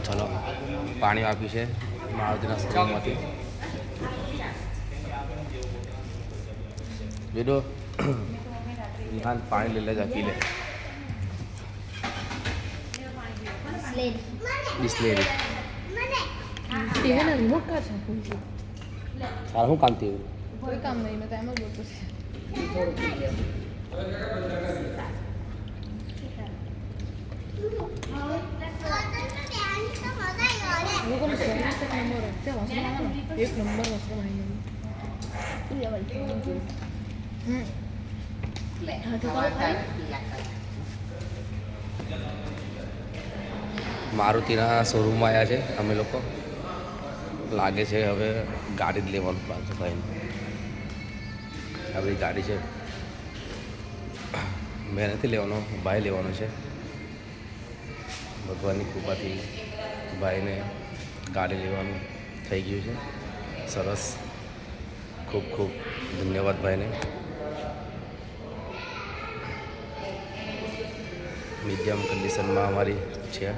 ચલો પાણી આપ્યું છે મારુતિના શોરૂમમાંથી. બેડો નિહાન પાણી લઈ લે, પી લે. બિસ્લેરી ટીવીના રિમોટ કા છે? સારું શું કામ થયું? કોઈ કામ નહીં, મેં તો એમ જ બોલતો છે. લોકોને સર્વિસ એક નંબર ત્યાં વસ્તુ આવવાનો એક નંબર વસ્તુ આવી મારુતિના શોરૂમમાં આવ્યા છે અમે લોકો. લાગે છે હવે ગાડી જ લેવાનું પ્લાન છે ભાઈને. આ બધી ગાડી છે, મેં નથી લેવાનો, ભાઈ લેવાનો છે. ભગવાનની કૃપાથી ભાઈને ગાડી લેવાનું થઈ ગયું છે. સરસ, ખૂબ ખૂબ ધન્યવાદ ભાઈને. મીડિયમ કન્ડિશનમાં અમારી છે.